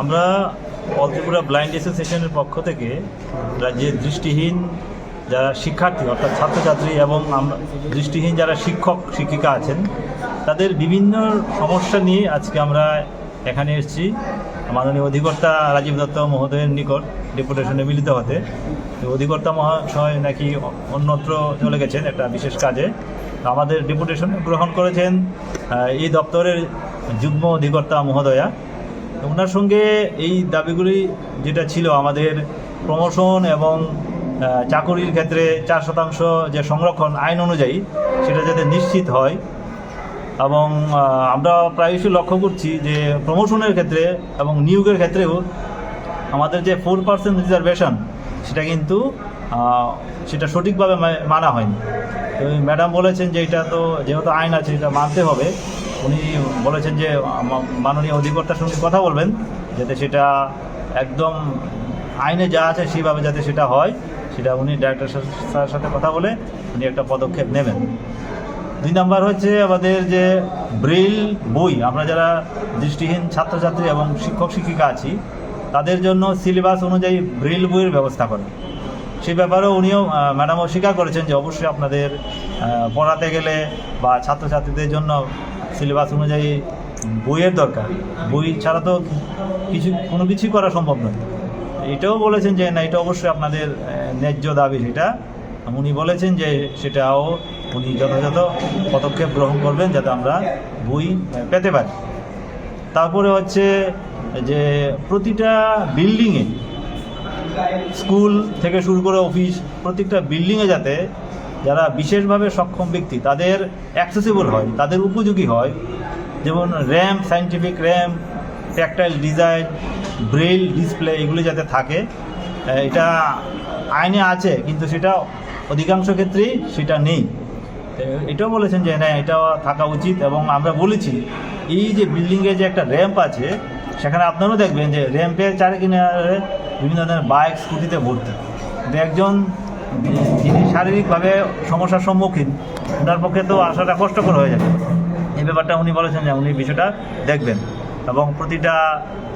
আমরা all Tripura blind অ্যাসোসিয়েশনের পক্ষ থেকে রাজ্যের দৃষ্টিহীন যারা শিক্ষার্থী অর্থাৎ ছাত্রছাত্রী এবং দৃষ্টিহীন যারা শিক্ষক শিক্ষিকা আছেন তাদের বিভিন্ন সমস্যা নিয়ে আজকে আমরা এখানে এসেছি মাননীয় অধিকর্তা রাজীব দত্ত মহোদয়ের নিকট ডেপুটেশনে মিলিত হতে। তো অধিকর্তা মহাশয় নাকি অন্যত্র চলে গেছেন একটা বিশেষ কাজে। আমাদের ডেপুটেশন গ্রহণ করেছেন এই দপ্তরের যুগ্ম অধিকর্তা মহোদয়া। ওনার সঙ্গে এই দাবিগুলি যেটা ছিল আমাদের প্রমোশন এবং চাকুরির ক্ষেত্রে 4% যে সংরক্ষণ আইন অনুযায়ী সেটা যাতে নিশ্চিত হয়, এবং আমরা প্রায়শই লক্ষ্য করছি যে প্রমোশনের ক্ষেত্রে এবং নিয়োগের ক্ষেত্রেও আমাদের যে 4% রিজার্ভেশন সেটা কিন্তু সেটা সঠিকভাবে মানা হয়নি। তো ম্যাডাম বলেছেন যে এটা তো যেহেতু আইন আছে এটা মানতে হবে। উনি বলেছেন যে মাননীয় অধিকর্তার সঙ্গে কথা বলবেন যাতে সেটা একদম আইনে যা আছে সেইভাবে যাতে সেটা হয়, সেটা উনি ডাইরেক্টর স্যারের সাথে কথা বলে উনি একটা পদক্ষেপ নেবেন। 2 নম্বর হচ্ছে আমাদের যে ব্রেইল বই, আমরা যারা দৃষ্টিহীন ছাত্রছাত্রী এবং শিক্ষক শিক্ষিকা আছি তাদের জন্য সিলেবাস অনুযায়ী ব্রেইল বইয়ের ব্যবস্থা করা। সেই ব্যাপারেও উনিও ম্যাডামও স্বীকার করেছেন যে অবশ্যই আপনাদের পড়াতে গেলে বা ছাত্রছাত্রীদের জন্য সিলেবাস অনুযায়ী বইয়ের দরকার। বই ছাড়া তো কোনো কিছুই করা সম্ভব নয়। এটাও বলেছেন যে না, এটা অবশ্যই আপনাদের ন্যায্য দাবি। সেটা উনি বলেছেন যে সেটাও উনি যথাযথ পদক্ষেপ গ্রহণ করবেন যাতে আমরা বই পেতে পারি। তারপরে হচ্ছে যে প্রতিটা বিল্ডিংয়ে, স্কুল থেকে শুরু করে অফিস, প্রত্যেকটা বিল্ডিংয়ে যাতে যারা বিশেষভাবে সক্ষম ব্যক্তি তাদের অ্যাক্সেসিবল হয়, তাদের উপযোগী হয়, যেমন ramp, scientific ramp, tactile design, Braille display এগুলি যাতে থাকে। এটা আইনে আছে কিন্তু সেটা অধিকাংশ ক্ষেত্রেই সেটা নেই। এটাও বলেছেন যে না, এটা থাকা উচিত। এবং আমরা বলেছি এই যে বিল্ডিংয়ে যে একটা র্যাম্প আছে সেখানে আপনারাও দেখবেন যে র্যাম্পের চারিকিনারে বিভিন্ন ধরনের বাইক স্কুটিতে ভর্তি। একজন যিনি শারীরিকভাবে সমস্যার সম্মুখীন ওনার পক্ষে তো আসাটা কষ্টকর হয়ে যাবে। এই ব্যাপারটা উনি বলেছেন যে উনি বিষয়টা দেখবেন এবং প্রতিটা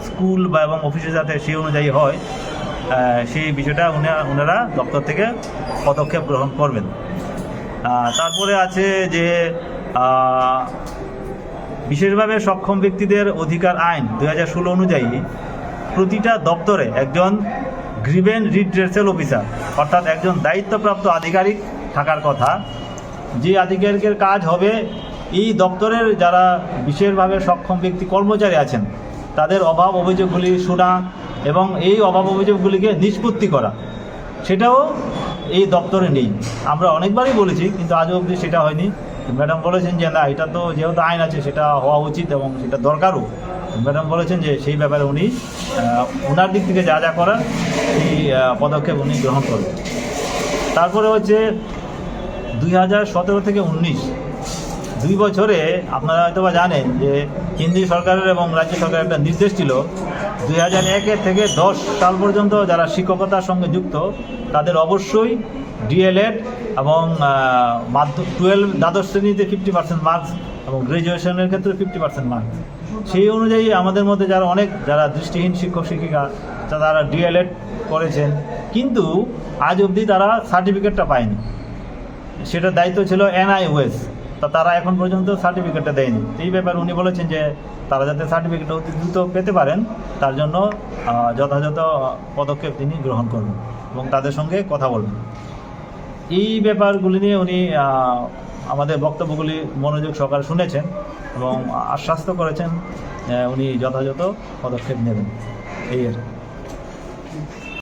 স্কুল বা এবং অফিসে যাতে সেই অনুযায়ী হয় সেই বিষয়টা ওনারা দপ্তর থেকে পদক্ষেপ গ্রহণ করবেন। তারপরে আছে যে বিশেষভাবে সক্ষম ব্যক্তিদের অধিকার আইন 2016 অনুযায়ী প্রতিটা দপ্তরে একজন গ্রিভেন্স রিড্রেসাল অফিসার অর্থাৎ একজন দায়িত্বপ্রাপ্ত আধিকারিক থাকার কথা। যে আধিকারিকের কাজ হবে এই দপ্তরের যারা বিশেষভাবে সক্ষম ব্যক্তি কর্মচারী আছেন তাদের অভাব অভিযোগগুলি শোনা এবং এই অভাব অভিযোগগুলিকে নিষ্পত্তি করা, সেটাও এই দপ্তরে নেই। আমরা অনেকবারই বলেছি কিন্তু আজও অবধি সেটা হয়নি। ম্যাডাম বলেছেন যে না, এটা তো যেহেতু আইন আছে সেটা হওয়া উচিত এবং সেটা দরকারও। ম্যাডাম বলেছেন যে সেই ব্যাপারে উনি ওনার দিক থেকে যা যা করার সেই পদক্ষেপ উনি গ্রহণ করবেন। তারপরে হচ্ছে 2017 থেকে 19 2 বছরে আপনারা হয়তো বা জানেন যে কেন্দ্রীয় সরকারের এবং রাজ্য সরকারের একটা নির্দেশ ছিল 2001 থেকে 10 সাল পর্যন্ত যারা শিক্ষকতার সঙ্গে যুক্ত তাদের অবশ্যই ডিএলএড এবং 12 দ্বাদশ শ্রেণীতে 50% মার্কস এবং গ্র্যাজুয়েশনের ক্ষেত্রে 50% মার্কস। সেই অনুযায়ী আমাদের মধ্যে যারা দৃষ্টিহীন শিক্ষক শিক্ষিকা তারা ডিএলএড করেছেন কিন্তু আজ অবধি তারা সার্টিফিকেটটা পায়নি। সেটার দায়িত্ব ছিল NIOS, তারা এখন পর্যন্ত সার্টিফিকেটটা দেয়নি। এই ব্যাপারে উনি বলেছেন যে তারা যাতে সার্টিফিকেটটা অতি দ্রুত পেতে পারেন তার জন্য যথাযথ পদক্ষেপ তিনি গ্রহণ করবেন এবং তাদের সঙ্গে কথা বলবেন। এই ব্যাপারগুলি নিয়ে উনি আমাদের বক্তব্যগুলি মনোযোগ সহকারে শুনেছেন এবং আশ্বস্ত করেছেন উনি যথাযথ পদক্ষেপ নেবেন। এই